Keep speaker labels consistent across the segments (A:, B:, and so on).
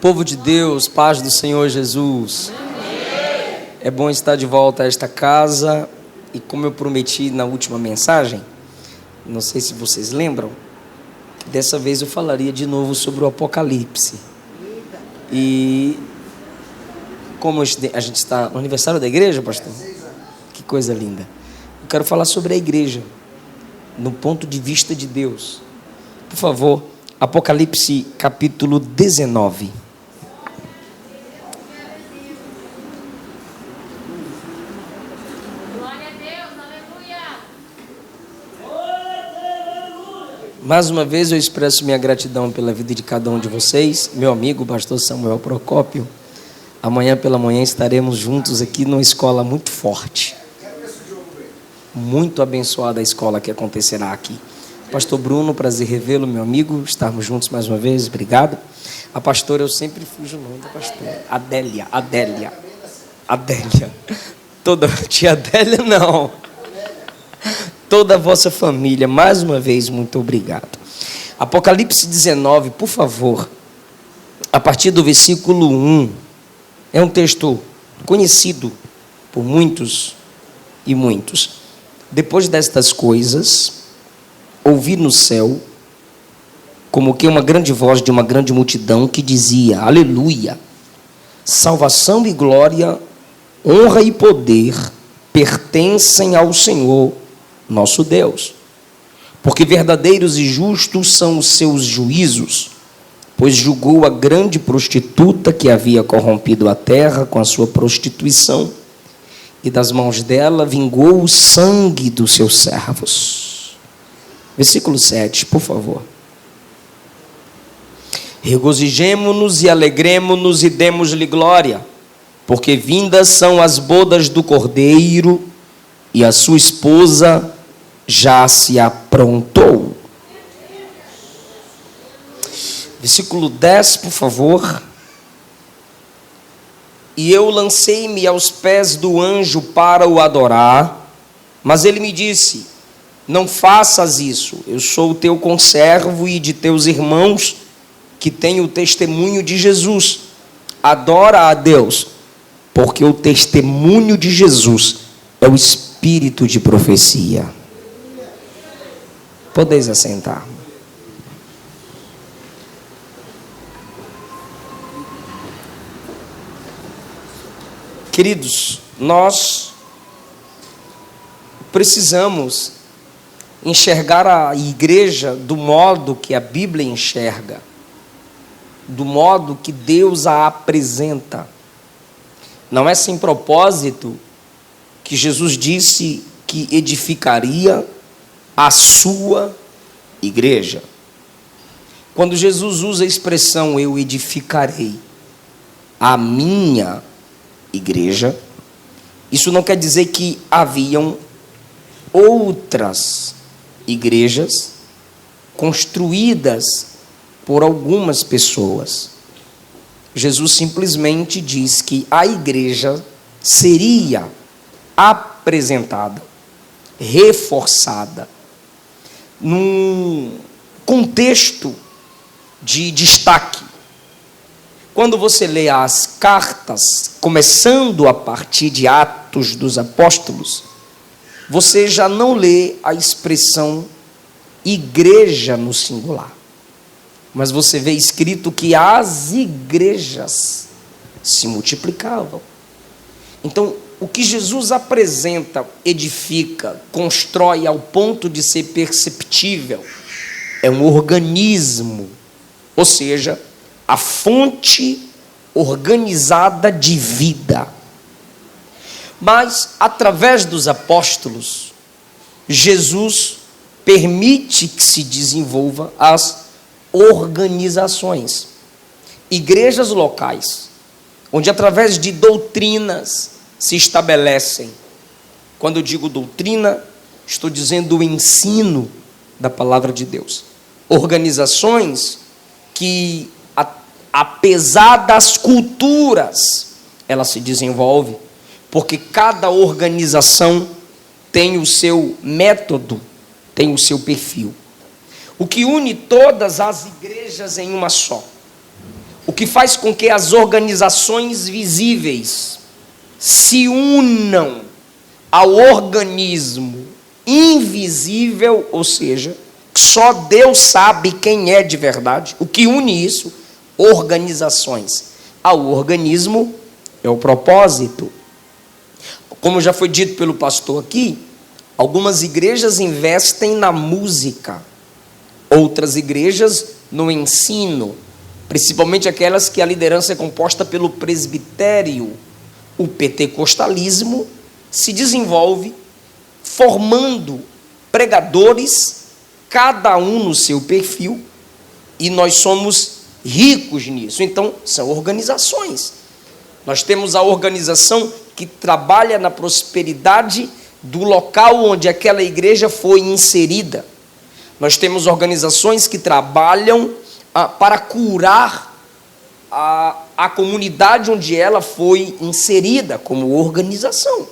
A: Povo de Deus, paz do Senhor Jesus. É bom estar de volta a esta casa. E como eu prometi na última mensagem, não sei se vocês lembram, dessa vez eu falaria de novo sobre o Apocalipse. E como a gente está no aniversário da igreja, pastor? Que coisa linda. Eu quero falar sobre a igreja, no ponto de vista de Deus. Por favor, Apocalipse capítulo 19. Mais uma vez eu expresso minha gratidão pela vida de cada um de vocês. Meu amigo, pastor Samuel Procópio. Amanhã pela manhã estaremos juntos aqui numa escola muito forte. Muito abençoada a escola que acontecerá aqui. Pastor Bruno, prazer revê-lo, meu amigo. Estarmos juntos mais uma vez, obrigado. A pastora, eu sempre fujo o nome da pastora. Adélia. Tia Adélia, não. Toda a vossa família, mais uma vez, muito obrigado. Apocalipse 19, por favor, a partir do versículo 1, é um texto conhecido por muitos e muitos. Depois destas coisas, ouvi no céu, como que uma grande voz de uma grande multidão que dizia: Aleluia! Salvação e glória, honra e poder pertencem ao Senhor, nosso Deus, porque verdadeiros e justos são os seus juízos, pois julgou a grande prostituta que havia corrompido a terra com a sua prostituição, e das mãos dela vingou o sangue dos seus servos. Versículo 7, por favor. Regozijemo-nos e alegremo-nos e demos-lhe glória, porque vindas são as bodas do Cordeiro, e a sua esposa já se aprontou. Versículo 10, por favor. E eu lancei-me aos pés do anjo para o adorar, mas ele me disse: não faças isso, eu sou o teu conservo e de teus irmãos que têm o testemunho de Jesus. Adora a Deus, porque o testemunho de Jesus é o espírito de profecia. Podeis assentar. Queridos, nós precisamos enxergar a igreja do modo que a Bíblia enxerga, do modo que Deus a apresenta. Não é sem propósito que Jesus disse que edificaria a sua igreja. Quando Jesus usa a expressão eu edificarei a minha igreja, isso não quer dizer que haviam outras igrejas construídas por algumas pessoas. Jesus simplesmente diz que a igreja seria apresentada, reforçada, num contexto de destaque. Quando você lê as cartas, começando a partir de Atos dos Apóstolos, você já não lê a expressão igreja no singular, mas você vê escrito que as igrejas se multiplicavam. Então, o que Jesus apresenta, edifica, constrói ao ponto de ser perceptível, é um organismo, ou seja, a fonte organizada de vida. Mas, através dos apóstolos, Jesus permite que se desenvolva as organizações, igrejas locais, onde através de doutrinas se estabelecem. Quando eu digo doutrina, estou dizendo o ensino da palavra de Deus. Organizações que, apesar das culturas, ela se desenvolve, porque cada organização tem o seu método, tem o seu perfil. O que une todas as igrejas em uma só. o que faz com que as organizações visíveis se unam ao organismo invisível, ou seja, só Deus sabe quem é de verdade. O que une isso? Organizações. Ao organismo é o propósito. Como já foi dito pelo pastor aqui, algumas igrejas investem na música, outras igrejas no ensino, principalmente aquelas que a liderança é composta pelo presbitério. O pentecostalismo se desenvolve formando pregadores, cada um no seu perfil, e nós somos ricos nisso. Então, são organizações. Nós temos a organização que trabalha na prosperidade do local onde aquela igreja foi inserida. Nós temos organizações que trabalham para curar a comunidade onde ela foi inserida como organização.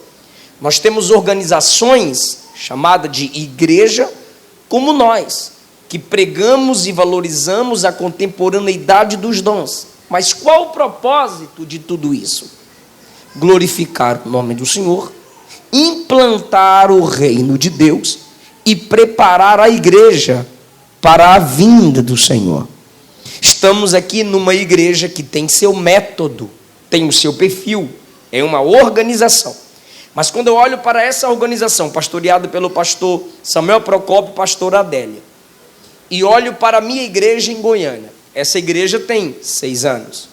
A: Nós temos organizações chamadas de igreja, como nós, que pregamos e valorizamos a contemporaneidade dos dons. Mas qual o propósito de tudo isso? Glorificar o nome do Senhor, implantar o reino de Deus e preparar a igreja para a vinda do Senhor. Estamos aqui numa igreja que tem seu método, tem o seu perfil, é uma organização. Mas quando eu olho para essa organização, pastoreada pelo pastor Samuel Procópio e pastor Adélia, e olho para a minha igreja em Goiânia, essa igreja tem 6 anos.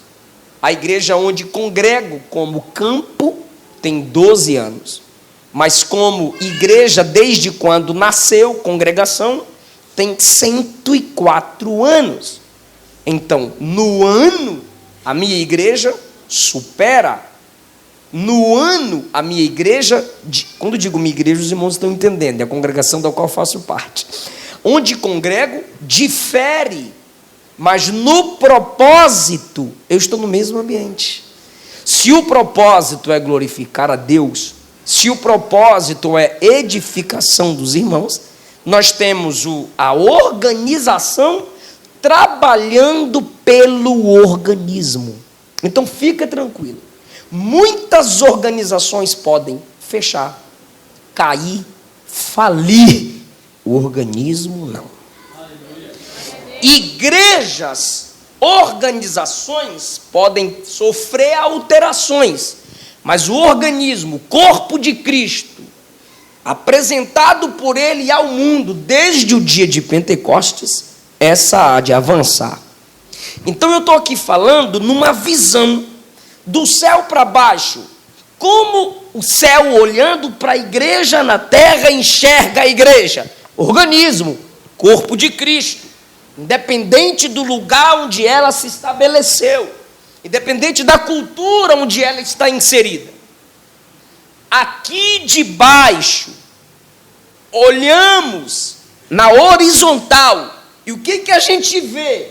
A: A igreja onde congrego como campo tem 12 anos. Mas como igreja, desde quando nasceu, congregação, tem 104 anos. Então, no ano, a minha igreja supera. No ano, a minha igreja, quando digo minha igreja, os irmãos estão entendendo, é a congregação da qual faço parte. Onde congrego, difere, mas no propósito, eu estou no mesmo ambiente. Se o propósito é glorificar a Deus, se o propósito é edificação dos irmãos, nós temos a organização trabalhando pelo organismo. Então fica tranquilo. Muitas organizações podem fechar, cair, falir. O organismo não. Igrejas, organizações podem sofrer alterações, mas o organismo, o corpo de Cristo, apresentado por Ele ao mundo desde o dia de Pentecostes, essa há de avançar. Então eu estou aqui falando numa visão do céu para baixo, como o céu olhando para a igreja na terra enxerga a igreja, organismo, corpo de Cristo, independente do lugar onde ela se estabeleceu, independente da cultura onde ela está inserida. Aqui de baixo, olhamos na horizontal, e o que a gente vê?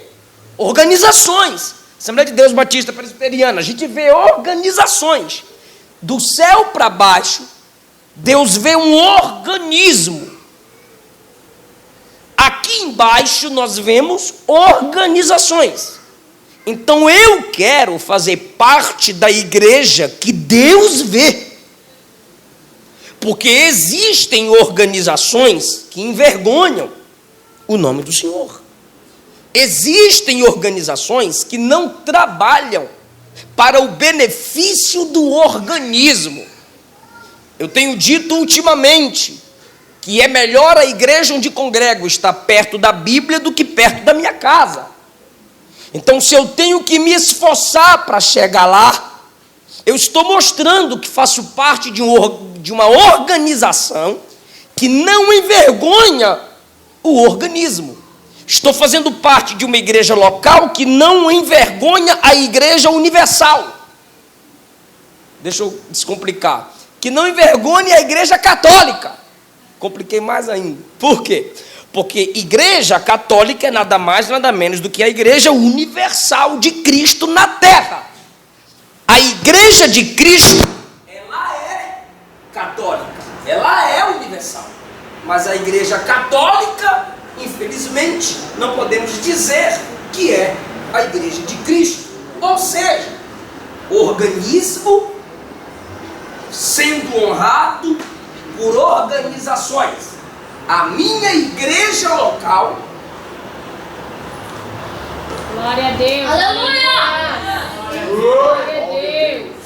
A: Organizações. Assembleia de Deus Batista Presbiteriana, a gente vê organizações. Do céu para baixo, Deus vê um organismo. Aqui embaixo nós vemos organizações. Então eu quero fazer parte da igreja que Deus vê. Porque existem organizações que envergonham o nome do Senhor. Existem organizações que não trabalham para o benefício do organismo. Eu tenho dito ultimamente que é melhor a igreja onde congrego estar perto da Bíblia do que perto da minha casa. Então, se eu tenho que me esforçar para chegar lá, eu estou mostrando que faço parte de uma organização que não envergonha o organismo. Estou fazendo parte de uma igreja local que não envergonha a igreja universal. Deixa eu descomplicar. Que não envergonha a igreja católica. Compliquei mais ainda. Por quê? Porque igreja católica é nada mais, nada menos do que a igreja universal de Cristo na terra. A igreja de Cristo, ela é católica, ela é universal. Mas a igreja católica, infelizmente, não podemos dizer que é a igreja de Cristo. organismo sendo honrado por organizações. A minha igreja local.
B: Glória a Deus.
C: Aleluia.
B: Glória a Deus.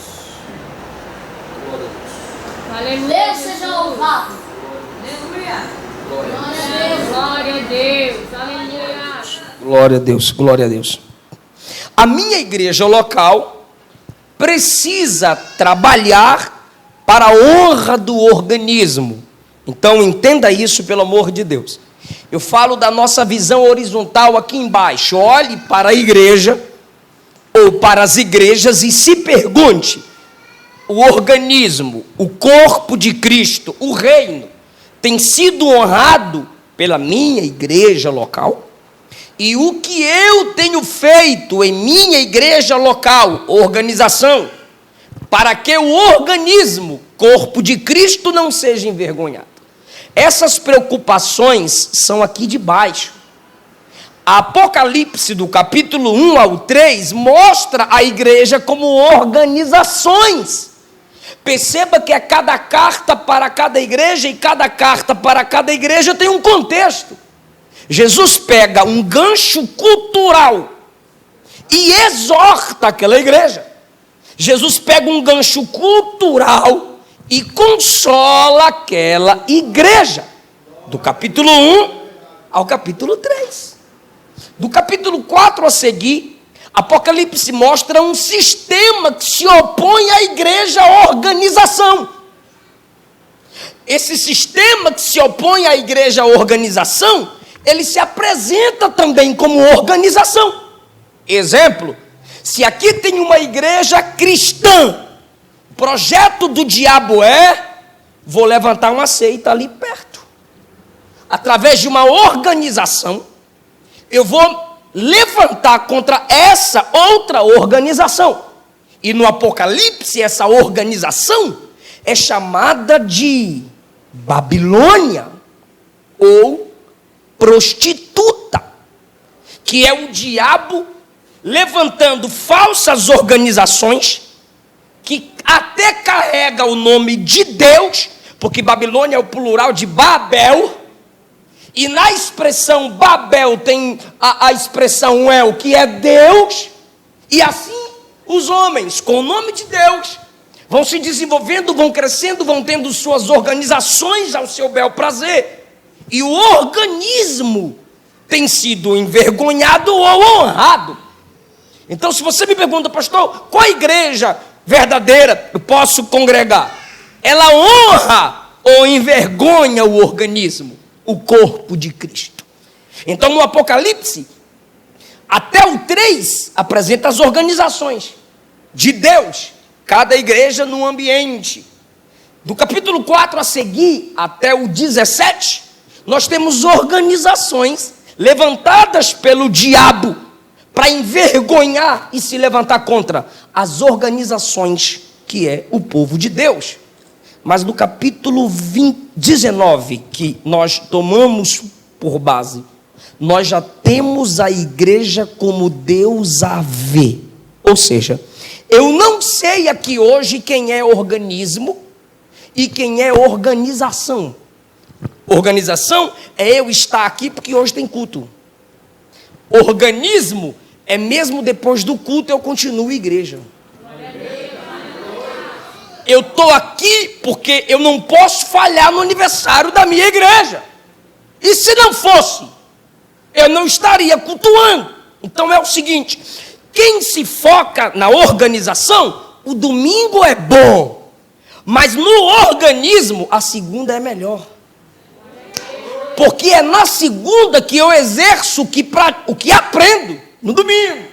B: Aleluia.
C: Deus seja louvado.
B: Glória a Deus. Aleluia.
A: Glória a Deus, glória a Deus. A minha igreja local precisa trabalhar para a honra do organismo. Então entenda isso, pelo amor de Deus. Eu falo da nossa visão horizontal aqui embaixo. Olhe para a igreja ou para as igrejas e se pergunte: o organismo, o corpo de Cristo, o reino, tem sido honrado pela minha igreja local? E o que eu tenho feito em minha igreja local, organização, para que o organismo, corpo de Cristo, não seja envergonhado? Essas preocupações são aqui de baixo. A Apocalipse, do capítulo 1 ao 3, mostra a igreja como organizações. Perceba que é cada carta para cada igreja, e cada carta para cada igreja tem um contexto. Jesus pega um gancho cultural e exorta aquela igreja. Jesus pega um gancho cultural e consola aquela igreja. Do capítulo 1 ao capítulo 3. Do capítulo 4 a seguir, Apocalipse mostra um sistema que se opõe à igreja, à organização. Esse sistema que se opõe à igreja, à organização, ele se apresenta também como organização. Exemplo: se aqui tem uma igreja cristã, o projeto do diabo vou levantar uma seita ali perto. Através de uma organização, eu vou levantar contra essa outra organização. E no Apocalipse, essa organização é chamada de Babilônia, ou prostituta, que é o diabo levantando falsas organizações, que até carrega o nome de Deus, porque Babilônia é o plural de Babel, e na expressão Babel tem a expressão El, que é Deus, e assim os homens, com o nome de Deus, vão se desenvolvendo, vão crescendo, vão tendo suas organizações ao seu bel prazer. E o organismo tem sido envergonhado ou honrado. Então, se você me pergunta: pastor, qual a igreja verdadeira eu posso congregar? Ela honra ou envergonha o organismo, o corpo de Cristo? Então, no Apocalipse, até o 3, apresenta as organizações de Deus, cada igreja num ambiente. Do capítulo 4 a seguir, até o 17, nós temos organizações levantadas pelo diabo para envergonhar e se levantar contra as organizações que é o povo de Deus. Mas no capítulo 19, que nós tomamos por base, nós já temos a igreja como Deus a vê. Ou seja, eu não sei aqui hoje quem é organismo e quem é organização. Organização é eu estar aqui porque hoje tem culto. Organismo é mesmo depois do culto eu continuo igreja. Eu estou aqui porque eu não posso falhar no aniversário da minha igreja. E se não fosse, eu não estaria cultuando. Então é o seguinte: quem se foca na organização, o domingo é bom, mas no organismo a segunda é melhor. Porque é na segunda que eu exerço o que aprendo no domingo.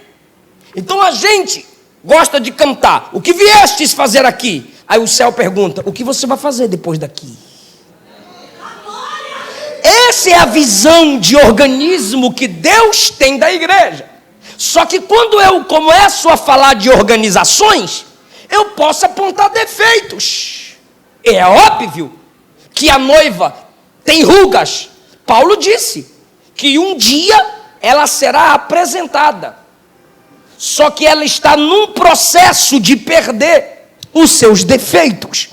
A: Então a gente gosta de cantar: o que viestes fazer aqui? Aí o céu pergunta: o que você vai fazer depois daqui? Essa é a visão de organismo que Deus tem da igreja. Só que quando eu começo a falar de organizações, eu posso apontar defeitos. É óbvio que a noiva tem rugas. Paulo disse que um dia ela será apresentada. só que ela está num processo de perder os seus defeitos.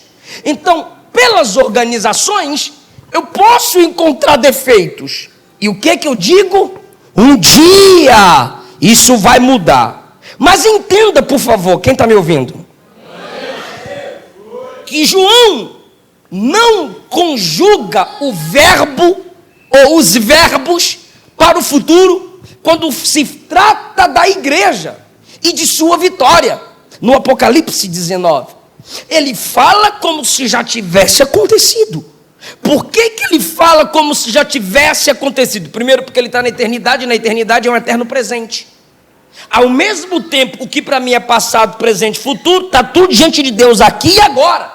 A: Então, pelas organizações, eu posso encontrar defeitos. E o que eu digo? Um dia isso vai mudar. Mas entenda, por favor, quem está me ouvindo? Que João não conjuga o verbo ou os verbos para o futuro quando se trata da igreja e de sua vitória. No Apocalipse 19, ele fala como se já tivesse acontecido. Por que ele fala como se já tivesse acontecido? Primeiro, porque ele está na eternidade, e na eternidade é um eterno presente. Ao mesmo tempo, o que para mim é passado, presente, futuro, está tudo diante de Deus aqui e agora.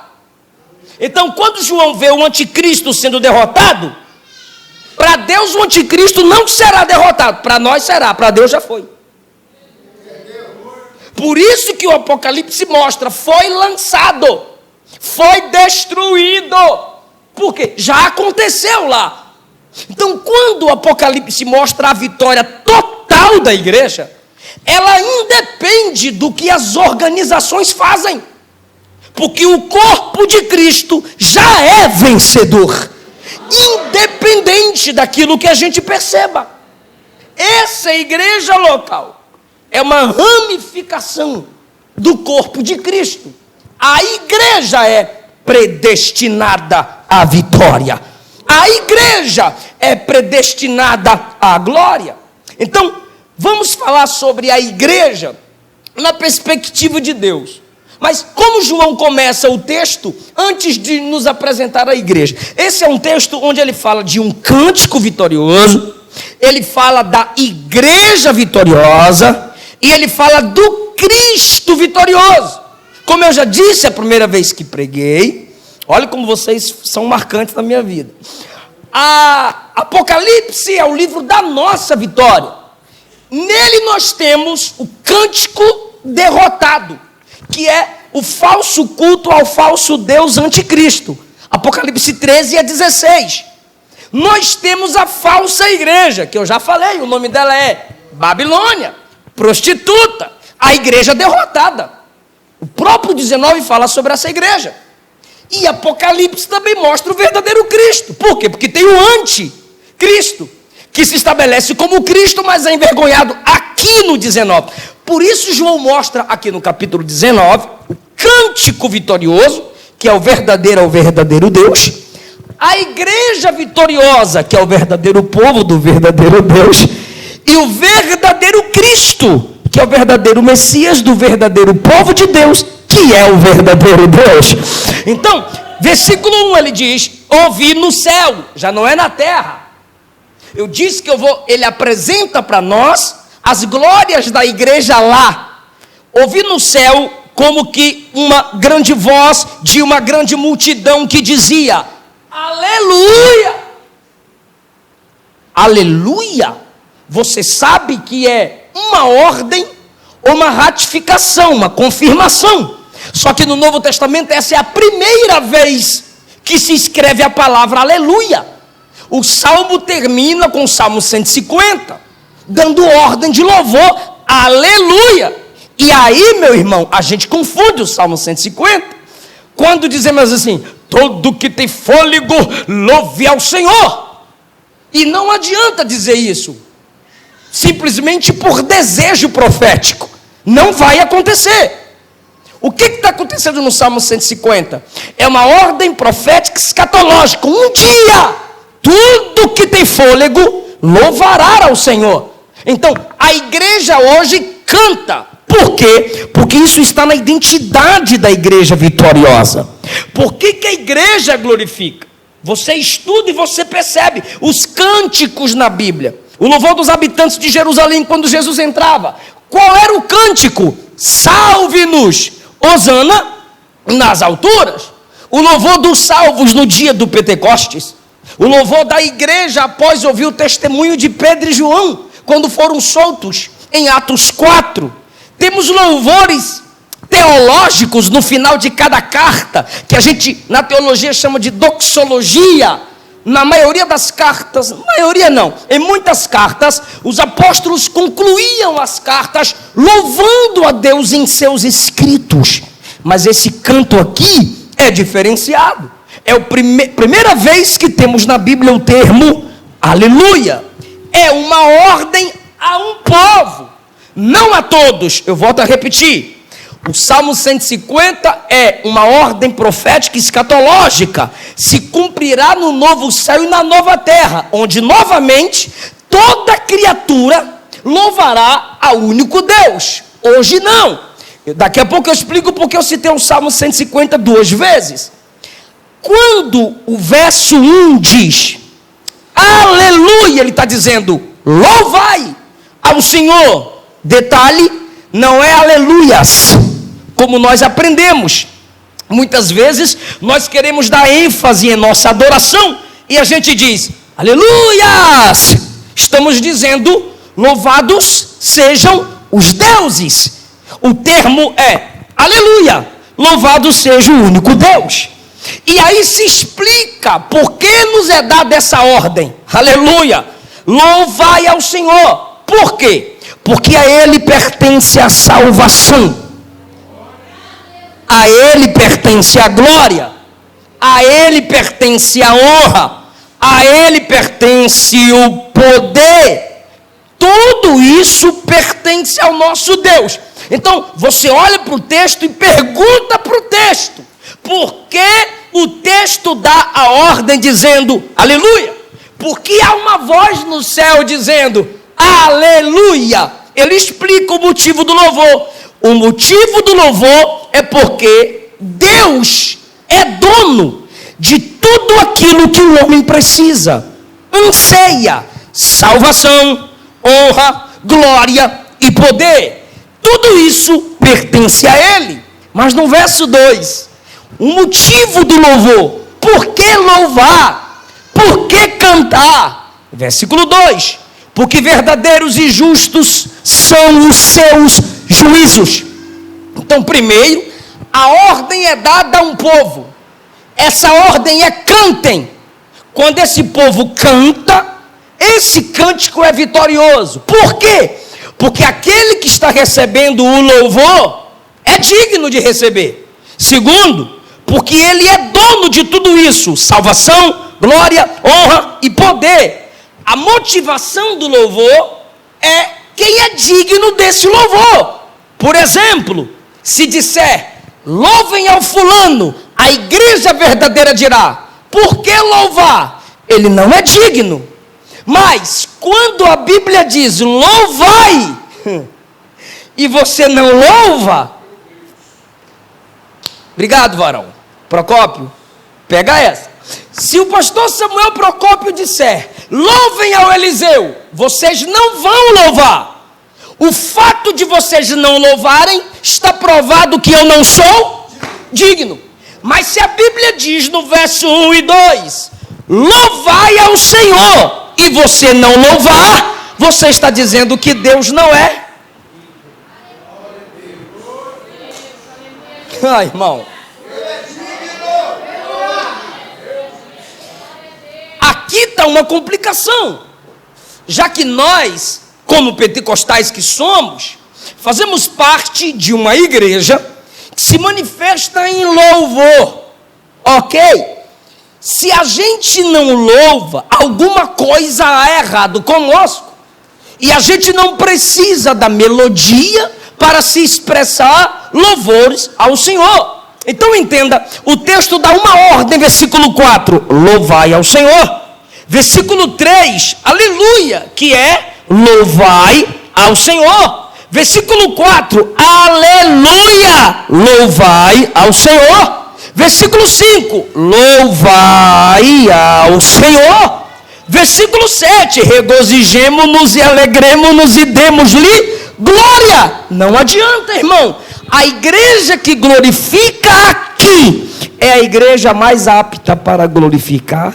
A: Então, quando João vê o anticristo sendo derrotado, para Deus o anticristo não será derrotado, para nós será, para Deus já foi. Por isso que o Apocalipse mostra, foi lançado, foi destruído, porque já aconteceu lá. Então, quando o Apocalipse mostra a vitória total da igreja, ela independe do que as organizações fazem, porque o corpo de Cristo já é vencedor, independente daquilo que a gente perceba. Essa igreja local é uma ramificação do corpo de Cristo. A igreja é predestinada à vitória. A igreja é predestinada à glória. Então, vamos falar sobre a igreja na perspectiva de Deus. Mas como João começa o texto antes de nos apresentar a igreja? Esse é um texto onde ele fala de um cântico vitorioso, ele fala da igreja vitoriosa e ele fala do Cristo vitorioso. Como eu já disse a primeira vez que preguei, olha como vocês são marcantes na minha vida. A Apocalipse é o livro da nossa vitória. Nele nós temos o cântico derrotado, que é o falso culto ao falso Deus anticristo. Apocalipse 13 a 16. Nós temos a falsa igreja, que eu já falei, o nome dela é Babilônia, prostituta, a igreja derrotada. O próprio 19 fala sobre essa igreja. E Apocalipse também mostra o verdadeiro Cristo. Por quê? Porque tem o anticristo, que se estabelece como Cristo, mas é envergonhado aqui no 19. Por isso João mostra aqui no capítulo 19 o cântico vitorioso, que é o verdadeiro Deus, a igreja vitoriosa, que é o verdadeiro povo do verdadeiro Deus, e o verdadeiro Cristo, que é o verdadeiro Messias do verdadeiro povo de Deus, que é o verdadeiro Deus. Então, versículo 1 ele diz: ouvi no céu, já não é na terra. Eu disse que ele apresenta para nós as glórias da igreja lá. Ouvi no céu como que uma grande voz de uma grande multidão que dizia: aleluia! Aleluia! Você sabe que é uma ordem, uma ratificação, uma confirmação. Só que no Novo Testamento essa é a primeira vez que se escreve a palavra aleluia. O salmo termina com o Salmo 150, dando ordem de louvor, aleluia. E aí, meu irmão, a gente confunde o Salmo 150, quando dizemos assim: todo que tem fôlego, louve ao Senhor. E não adianta dizer isso, simplesmente por desejo profético. Não vai acontecer. O que está acontecendo no Salmo 150? É uma ordem profética escatológica. Um dia, tudo que tem fôlego louvará ao Senhor. Então, a igreja hoje canta. Por quê? Porque isso está na identidade da igreja vitoriosa. Por que a igreja glorifica? Você estuda e você percebe os cânticos na Bíblia. O louvor dos habitantes de Jerusalém quando Jesus entrava. Qual era o cântico? Salve-nos, Hosana nas alturas. O louvor dos salvos no dia do Pentecostes. O louvor da igreja após ouvir o testemunho de Pedro e João, quando foram soltos em Atos 4. Temos louvores teológicos no final de cada carta, que a gente na teologia chama de doxologia. na maioria das cartas, maioria não, em muitas cartas, os apóstolos concluíam as cartas louvando a Deus em seus escritos. Mas esse canto aqui é diferenciado. É a primeira vez que temos na Bíblia o termo aleluia. É uma ordem a um povo, não a todos. Eu volto a repetir. O Salmo 150 é uma ordem profética escatológica. Se cumprirá no novo céu e na nova terra, onde novamente toda criatura louvará ao único Deus. Hoje não. Daqui a pouco eu explico porque eu citei o Salmo 150 duas vezes. Quando o verso 1 diz aleluia, ele está dizendo louvai ao Senhor. Detalhe, não é aleluias, como nós aprendemos. Muitas vezes nós queremos dar ênfase em nossa adoração e a gente diz aleluias. Estamos dizendo louvados sejam os deuses. O termo é aleluia, louvado seja o único Deus. E aí se explica por que nos é dada essa ordem. Aleluia, louvai ao Senhor. Por quê? Porque a Ele pertence a salvação, a Ele pertence a glória, a Ele pertence a honra, a Ele pertence o poder. Tudo isso pertence ao nosso Deus. Então você olha para o texto e pergunta para o texto: por que o texto dá a ordem dizendo aleluia? Porque há uma voz no céu dizendo aleluia. Ele explica o motivo do louvor. O motivo do louvor é porque Deus é dono de tudo aquilo que o homem precisa, anseia: salvação, honra, glória e poder. Tudo isso pertence a Ele. Mas no verso 2, o motivo do louvor: por que louvar? Por que cantar? Versículo 2: porque verdadeiros e justos são os seus juízos. Então, primeiro, a ordem é dada a um povo. Essa ordem é cantem. Quando esse povo canta, esse cântico é vitorioso. Por quê? Porque aquele que está recebendo o louvor é digno de receber. Segundo, porque ele é dono de tudo isso: salvação, glória, honra e poder. A motivação do louvor é quem é digno desse louvor. Por exemplo, se disser louvem ao fulano, a igreja verdadeira dirá: por que louvar? Ele não é digno. Mas quando a Bíblia diz louvai e você não louva, obrigado, varão Procópio, pega essa. Se o pastor Samuel Procópio disser louvem ao Eliseu, vocês não vão louvar. O fato de vocês não louvarem está provado que eu não sou digno. Mas se a Bíblia diz no verso 1 e 2 louvai ao Senhor, e você não louvar, você está dizendo que Deus não é. Ai, irmão, aqui está uma complicação, já que nós, como pentecostais que somos, fazemos parte de uma igreja que se manifesta em louvor, ok? Se a gente não louva, alguma coisa há errado conosco, e a gente não precisa da melodia para se expressar louvores ao Senhor. Então entenda, o texto dá uma ordem, versículo 4, louvai ao Senhor. Versículo 3, aleluia, que é louvai ao Senhor. Versículo 4, aleluia, louvai ao Senhor. Versículo 5, louvai ao Senhor. Versículo 7, regozijemo-nos e alegremo-nos e demos-lhe glória. Não adianta, irmão. A igreja que glorifica aqui é a igreja mais apta para glorificar.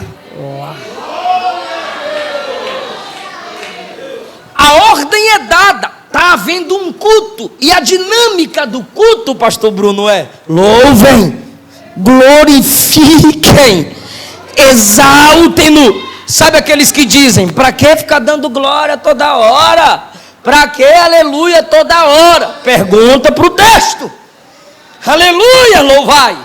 A: A ordem é dada, está havendo um culto, e a dinâmica do culto, pastor Bruno, é louvem, glorifiquem, exaltem-no. Sabe aqueles que dizem, para que ficar dando glória toda hora? Para que aleluia toda hora? Pergunta para o texto. Aleluia, louvai.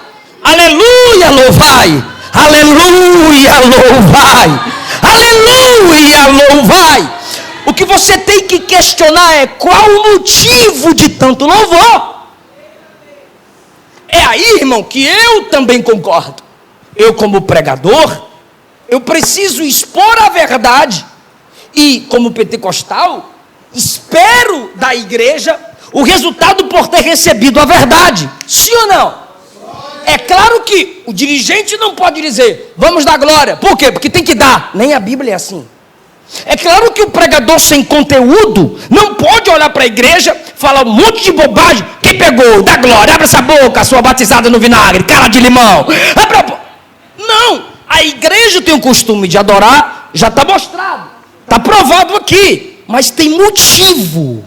A: Aleluia, louvai. Aleluia, louvai. Aleluia, louvai. O que você tem que questionar é qual o motivo de tanto louvor. É aí, irmão, que eu também concordo. Eu, como pregador, eu preciso expor a verdade. E, como pentecostal, espero da igreja o resultado por ter recebido a verdade. Sim ou não? É claro que o dirigente não pode dizer, vamos dar glória. Por quê? Porque tem que dar. Nem a Bíblia é assim. É claro que o pregador sem conteúdo não pode olhar para a igreja, falar um monte de bobagem. Quem pegou? Dá glória, abre essa boca, sua batizada no vinagre, cara de limão. Não, a igreja tem o costume de adorar, já está mostrado, está provado aqui, mas tem motivo.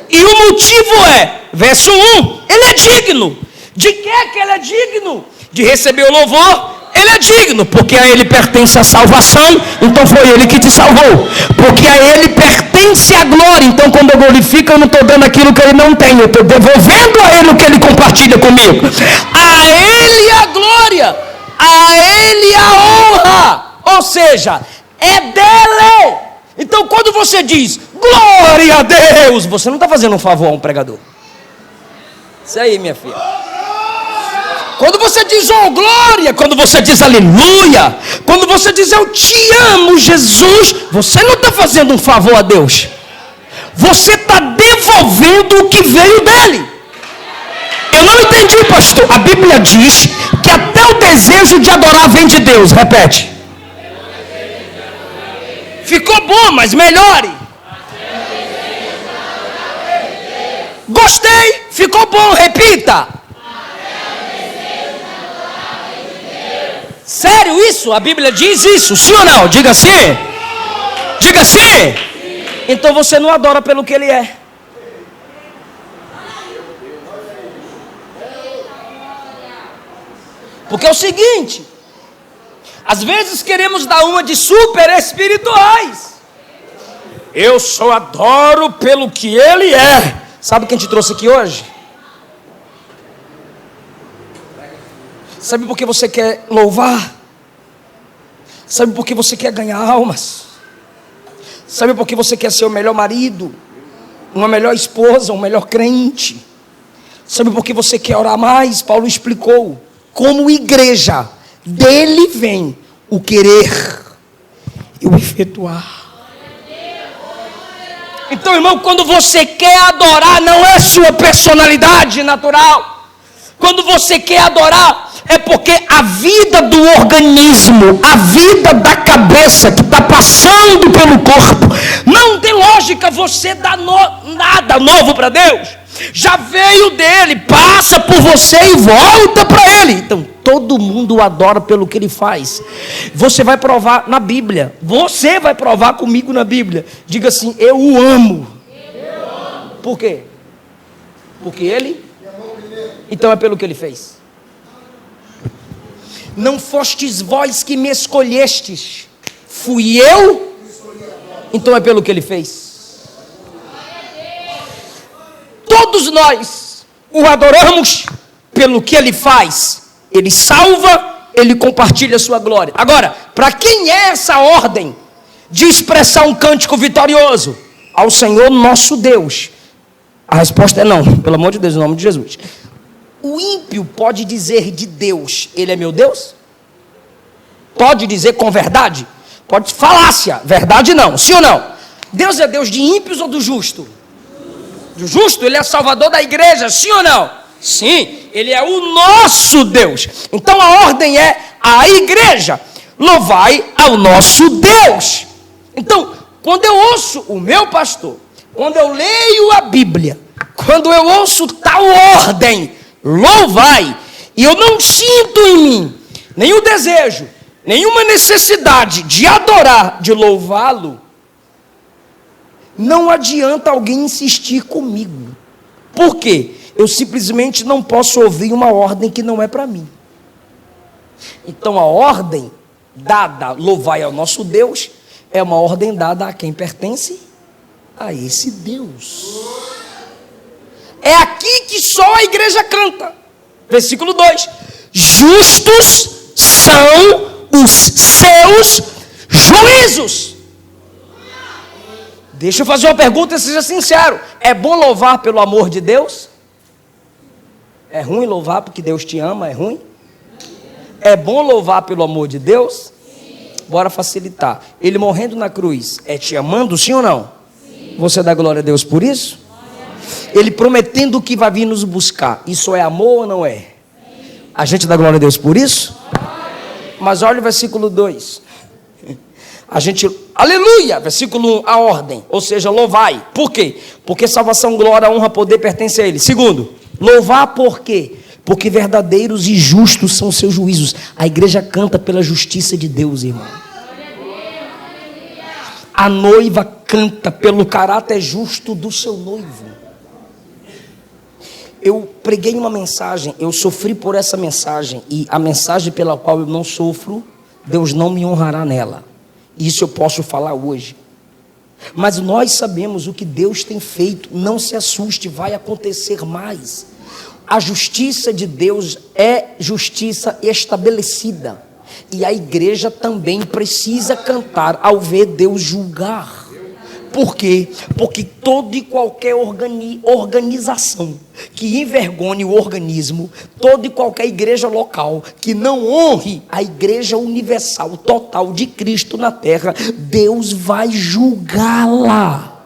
A: E o motivo é, verso 1, ele é digno. De que ele é digno? De receber o louvor. Ele é digno, porque a ele pertence a salvação, então foi ele que te salvou. Porque a ele pertence a glória, então quando eu glorifico, eu não estou dando aquilo que ele não tem, eu estou devolvendo a ele o que ele compartilha comigo. A ele a glória, a ele a honra, ou seja, é dele. Então quando você diz, glória a Deus, você não está fazendo um favor a um pregador. Isso aí, minha filha. Quando você diz, oh glória, quando você diz aleluia, quando você diz eu te amo, Jesus, você não está fazendo um favor a Deus. Você está devolvendo o que veio dele. Eu não entendi, pastor. A Bíblia diz que até o desejo de adorar vem de Deus. Repete. Ficou bom, mas melhore. Gostei, ficou bom, repita. Sério isso? A Bíblia diz isso? Sim ou não? Diga sim. Diga sim. Então você não adora pelo que ele é. Porque é o seguinte, às vezes queremos dar uma de super espirituais. Eu só adoro pelo que ele é. Sabe quem te trouxe aqui hoje? Sabe por que você quer louvar? Sabe por que você quer ganhar almas? Sabe por que você quer ser o melhor marido, uma melhor esposa, um melhor crente? Sabe por que você quer orar mais? Paulo explicou. Como igreja, dele vem o querer e o efetuar. Então, irmão, quando você quer adorar, não é sua personalidade natural. Quando você quer adorar, é porque a vida do organismo, a vida da cabeça que está passando pelo corpo, não tem lógica você dar nada novo para Deus. Já veio dele, passa por você e volta para ele. Então todo mundo o adora pelo que ele faz. Você vai provar na Bíblia. Você vai provar comigo na Bíblia. Diga assim, eu o amo. Por quê? Porque ele? Então é pelo que ele fez. Não fostes vós que me escolhestes, fui eu. Então é pelo que ele fez. Todos nós o adoramos pelo que ele faz. Ele salva, ele compartilha a sua glória. Agora, para quem é essa ordem de expressar um cântico vitorioso? Ao Senhor nosso Deus. A resposta é não, pelo amor de Deus, em nome de Jesus. O ímpio pode dizer de Deus, ele é meu Deus? Pode dizer com verdade? Pode falácia, verdade não, sim ou não? Deus é Deus de ímpios ou do justo? Do justo, ele é salvador da igreja, sim ou não? Sim, ele é o nosso Deus. Então a ordem é a igreja, louvai ao nosso Deus. Então, quando eu ouço o meu pastor, quando eu leio a Bíblia, quando eu ouço tal ordem, louvai, e eu não sinto em mim nenhum desejo, nenhuma necessidade de adorar, de louvá-lo, não adianta alguém insistir comigo. Por quê? Eu simplesmente não posso ouvir uma ordem que não é para mim. Então a ordem dada, louvai ao nosso Deus, é uma ordem dada a quem pertence? A esse Deus. É aqui que só a igreja canta. Versículo 2: justos são os seus juízos. Deixa eu fazer uma pergunta e seja sincero: é bom louvar pelo amor de Deus? É ruim louvar porque Deus te ama? É ruim? É bom louvar pelo amor de Deus? Bora facilitar. Ele morrendo na cruz, é te amando, sim ou não? Sim. Você dá glória a Deus por isso? Ele prometendo que vai vir nos buscar, isso é amor ou não é? Sim. A gente dá glória a Deus por isso? Mas olha o versículo 2. Aleluia, versículo 1, a ordem, ou seja, louvai. Por quê? Porque salvação, glória, honra, poder pertence a Ele. Segundo, louvar por quê? Porque verdadeiros e justos são seus juízos. A igreja canta pela justiça de Deus, irmão. A noiva canta pelo caráter justo do seu noivo. Eu preguei uma mensagem, eu sofri por essa mensagem, e a mensagem pela qual eu não sofro, Deus não me honrará nela. Isso eu posso falar hoje. Mas nós sabemos o que Deus tem feito. Não se assuste, vai acontecer mais. A justiça de Deus é justiça estabelecida. E a igreja também precisa cantar ao ver Deus julgar. Por quê? Porque toda e qualquer organização que envergonhe o organismo, toda e qualquer igreja local que não honre a igreja universal, total de Cristo na terra, Deus vai julgá-la.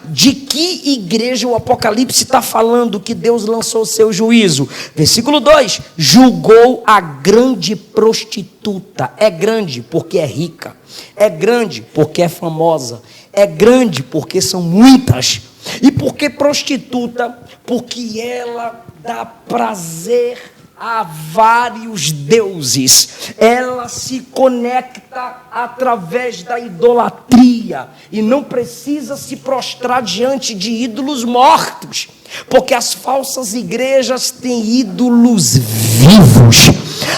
A: De que igreja o Apocalipse está falando que Deus lançou o seu juízo? Versículo 2: julgou a grande prostituta. É grande porque é rica, é grande porque é famosa, é grande porque são muitas. E por que prostituta? Porque ela dá prazer a vários deuses. Ela se conecta através da idolatria e não precisa se prostrar diante de ídolos mortos, porque as falsas igrejas têm ídolos vivos.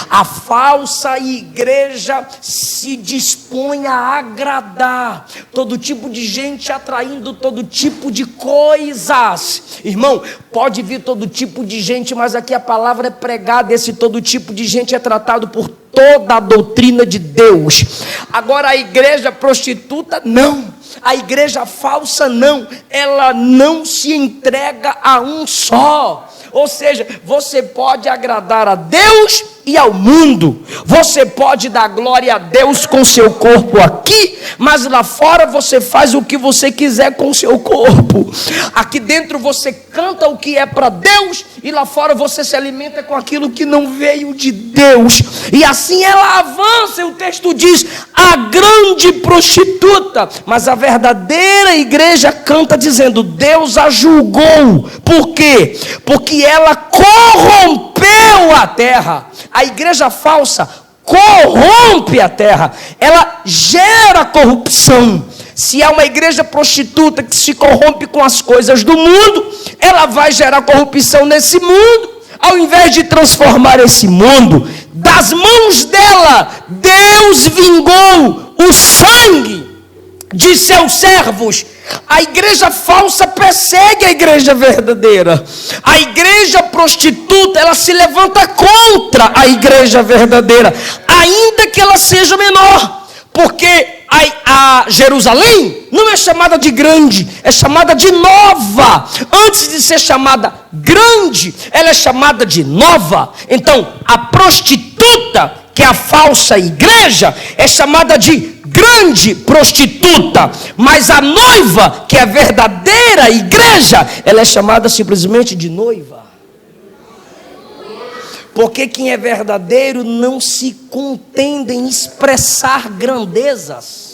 A: A falsa igreja se dispõe a agradar todo tipo de gente, atraindo todo tipo de coisas. Irmão, pode vir todo tipo de gente, mas aqui a palavra é pregada, esse todo tipo de gente é tratado por toda a doutrina de Deus. Agora a igreja prostituta, não. A igreja falsa, não. Ela não se entrega a um só. Ou seja, você pode agradar a Deus e ao mundo. Você pode dar glória a Deus com seu corpo aqui, mas lá fora você faz o que você quiser com seu corpo. Aqui dentro você canta o que é para Deus e lá fora você se alimenta com aquilo que não veio de Deus. E assim ela avança, e o texto diz: a grande prostituta. Mas a verdadeira igreja canta dizendo: Deus a julgou. Por quê? Porque ela corrompeu a terra. A igreja falsa corrompe a terra, ela gera corrupção. Se há uma igreja prostituta que se corrompe com as coisas do mundo, ela vai gerar corrupção nesse mundo. Ao invés de transformar esse mundo, das mãos dela, Deus vingou o sangue de seus servos. A igreja falsa persegue a igreja verdadeira. A igreja prostituta, ela se levanta contra a igreja verdadeira, ainda que ela seja menor. Porque a Jerusalém não é chamada de grande, é chamada de nova. Antes de ser chamada grande, ela é chamada de nova. Então, a prostituta, que é a falsa igreja, é chamada de grande prostituta. Mas a noiva, que é a verdadeira igreja, ela é chamada simplesmente de noiva. Porque quem é verdadeiro não se contenta em expressar grandezas.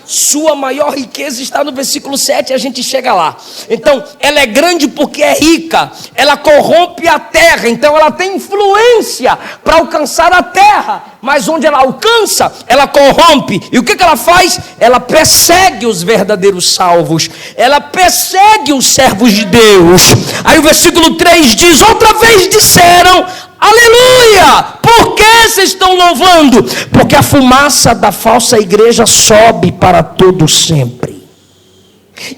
A: Sua maior riqueza está no versículo 7, a gente chega lá. Então, ela é grande porque é rica. Ela corrompe a terra, então ela tem influência para alcançar a terra. Mas onde ela alcança, ela corrompe. E o que ela faz? Ela persegue os verdadeiros salvos. Ela persegue os servos de Deus. Aí o versículo 3 diz: outra vez disseram: Aleluia! Por que vocês estão louvando? Porque a fumaça da falsa igreja sobe para todo sempre.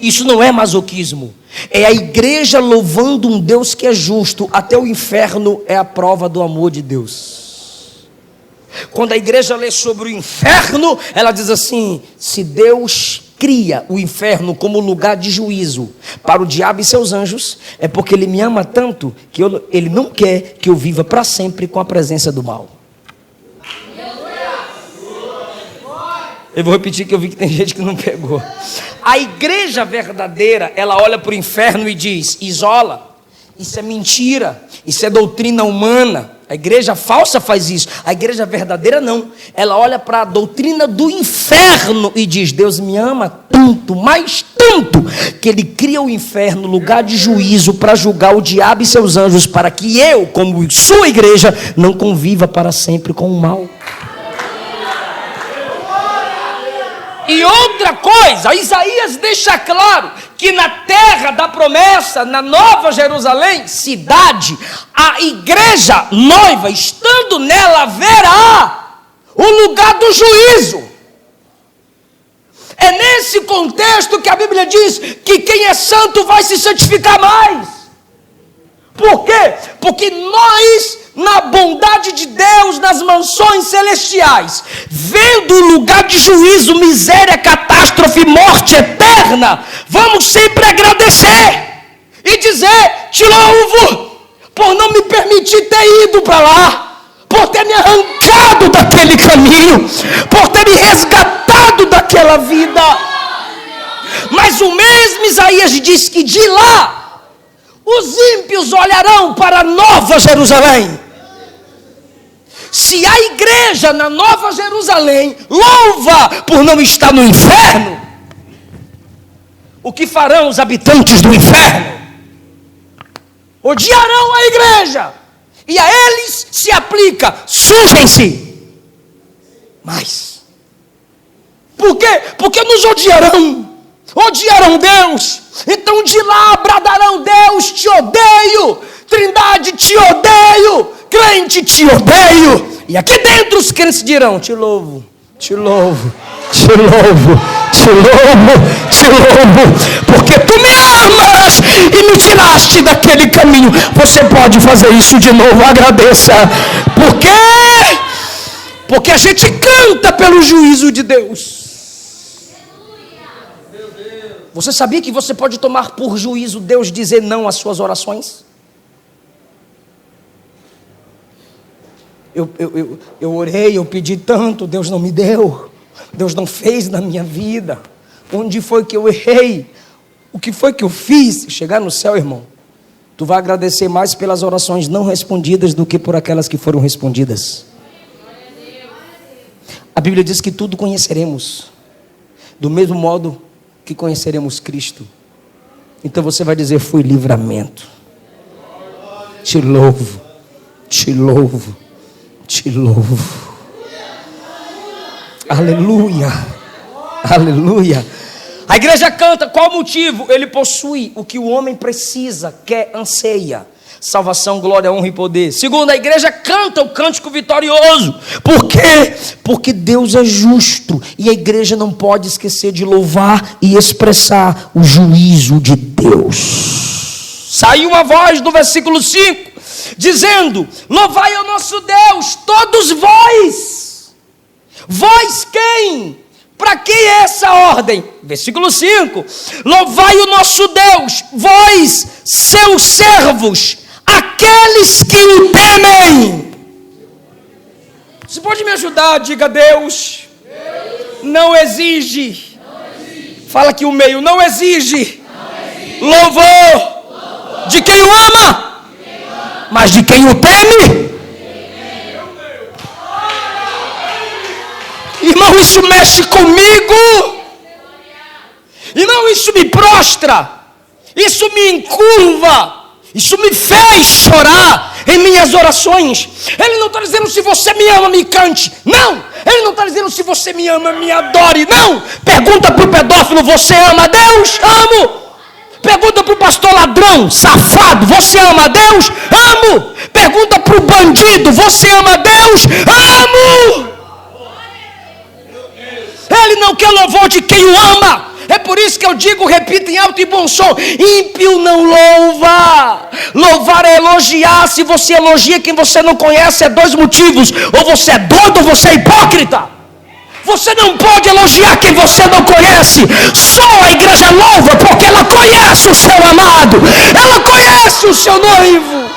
A: Isso não é masoquismo. É a igreja louvando um Deus que é justo. Até o inferno é a prova do amor de Deus. Quando a igreja lê sobre o inferno, ela diz assim: se Deus cria o inferno como lugar de juízo para o diabo e seus anjos, é porque Ele me ama tanto que Ele não quer que eu viva para sempre com a presença do mal. Eu vou repetir, que eu vi que tem gente que não pegou. A igreja verdadeira, ela olha para o inferno e diz: isola, isso é mentira, isso é doutrina humana. A igreja falsa faz isso. A igreja verdadeira não. Ela olha para a doutrina do inferno e diz: Deus me ama tanto, mais tanto, que Ele cria o inferno, lugar de juízo, para julgar o diabo e seus anjos, para que eu, como sua igreja, não conviva para sempre com o mal. E outra coisa, Isaías deixa claro que na terra da promessa, na Nova Jerusalém, cidade, a igreja noiva, estando nela, verá o lugar do juízo. É nesse contexto que a Bíblia diz que quem é santo vai se santificar mais. Por quê? Porque nós, na bondade de Deus, nas mansões celestiais, vendo o lugar de juízo, miséria, catástrofe, morte eterna, vamos sempre agradecer e dizer: te louvo por não me permitir ter ido para lá, por ter me arrancado daquele caminho, por ter me resgatado daquela vida. Mas o mesmo Isaías diz que de lá os ímpios olharão para a Nova Jerusalém. Se a igreja na Nova Jerusalém louva por não estar no inferno, o que farão os habitantes do inferno? Odiarão a igreja, e a eles se aplica: sujem-se mais. Por quê? Porque nos odiarão Deus. Então de lá bradarão: Deus, te odeio, Trindade, te odeio, crente, te odeio. E aqui dentro os crentes dirão: te louvo, te louvo, te louvo, te louvo, te louvo, porque tu me amas e me tiraste daquele caminho. Você pode fazer isso de novo, agradeça. Por quê? Porque a gente canta pelo juízo de Deus. Você sabia que você pode tomar por juízo Deus dizer não às suas orações? Eu orei, eu pedi tanto, Deus não me deu, Deus não fez na minha vida. Onde foi que eu errei? O que foi que eu fiz? Chegar no céu, irmão, tu vai agradecer mais pelas orações não respondidas do que por aquelas que foram respondidas. A Bíblia diz que tudo conheceremos, do mesmo modo que conheceremos Cristo. Então você vai dizer: foi livramento. Te louvo, te louvo, te louvo. Aleluia, aleluia. A igreja canta, qual o motivo? Ele possui o que o homem precisa, quer, anseia: salvação, glória, honra e poder. Segundo, a igreja canta o cântico vitorioso. Por quê? Porque Deus é justo, e a igreja não pode esquecer de louvar e expressar o juízo de Deus. Saiu uma voz do versículo 5, dizendo: louvai ao nosso Deus, todos vós. Vós quem? Para quem é essa ordem? Versículo 5: louvai o nosso Deus, vós, seus servos, aqueles que o temem. Você pode me ajudar? Diga: Deus não exige. Fala que o meio não exige louvor de quem o ama, mas de quem o teme. Irmão, isso mexe comigo. Irmão, isso me prostra, isso me encurva, isso me fez chorar em minhas orações. Ele não está dizendo: se você me ama, me cante. Não. Ele não está dizendo: se você me ama, me adore. Não. Pergunta para o pedófilo: você ama a Deus? Amo. Pergunta para o pastor ladrão, safado: você ama a Deus? Amo. Pergunta para o bandido Você ama Deus? Amo! Ele não quer louvor de quem o ama. É por isso que eu digo, repito em alto e bom som: ímpio não louva. Louvar é elogiar. Se você elogia quem você não conhece, é dois motivos: ou você é doido ou você é hipócrita. Você não pode elogiar quem você não conhece. Só a igreja louva porque ela conhece o seu amado, ela conhece o seu noivo.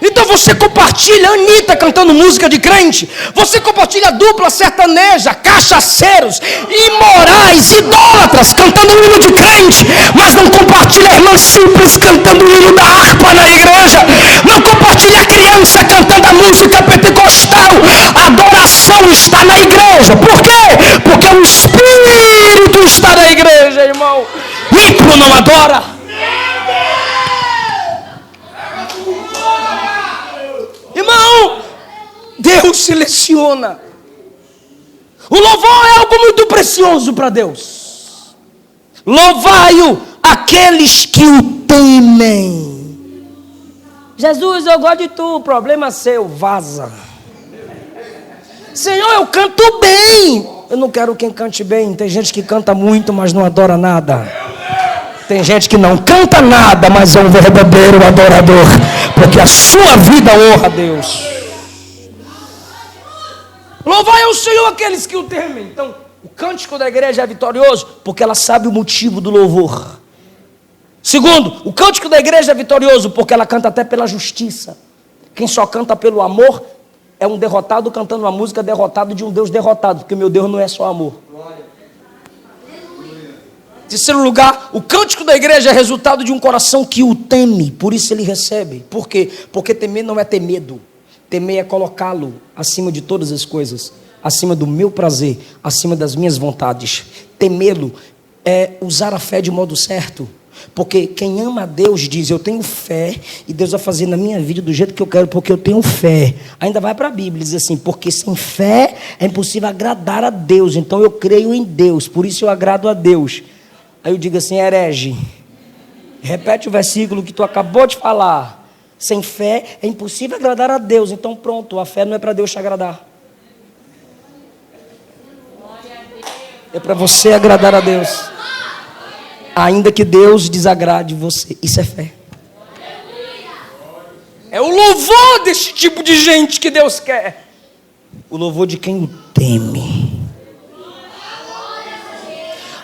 A: Então você compartilha Anitta cantando música de crente. Você compartilha dupla sertaneja, cachaceiros, imorais, idólatras cantando um hino de crente. Mas não compartilha a irmã simples cantando o hino da harpa na igreja. Não compartilha a criança cantando a música pentecostal. A adoração está na igreja. Por quê? Porque o Espírito está na igreja, irmão. Ímpio não adora. Irmão, Deus seleciona. O louvor é algo muito precioso para Deus. Louvai-o aqueles que o temem. Jesus, eu gosto de tu, problema seu, vaza. Senhor, eu canto bem. Eu não quero quem cante bem. Tem gente que canta muito, mas não adora nada. Tem gente que não canta nada, mas é um verdadeiro adorador, porque a sua vida honra a Deus. Louvai ao Senhor aqueles que o temem. Então, o cântico da igreja é vitorioso porque ela sabe o motivo do louvor. Segundo, o cântico da igreja é vitorioso porque ela canta até pela justiça. Quem só canta pelo amor é um derrotado cantando uma música derrotado de um Deus derrotado, porque meu Deus não é só amor. Terceiro lugar, o cântico da igreja é resultado de um coração que o teme, por isso ele recebe. Por quê? Porque temer não é ter medo. Temer é colocá-lo acima de todas as coisas, acima do meu prazer, acima das minhas vontades. Temê-lo é usar a fé de modo certo. Porque quem ama a Deus diz: eu tenho fé e Deus vai fazer na minha vida do jeito que eu quero, porque eu tenho fé. Ainda vai para a Bíblia e diz assim: porque sem fé é impossível agradar a Deus. Então eu creio em Deus, por isso eu agrado a Deus. Aí eu digo assim: herege, repete o versículo que tu acabou de falar. Sem fé é impossível agradar a Deus. Então pronto, a fé não é para Deus te agradar. É para você agradar a Deus. Ainda que Deus desagrade você. Isso é fé. É o louvor desse tipo de gente que Deus quer. O louvor de quem o teme.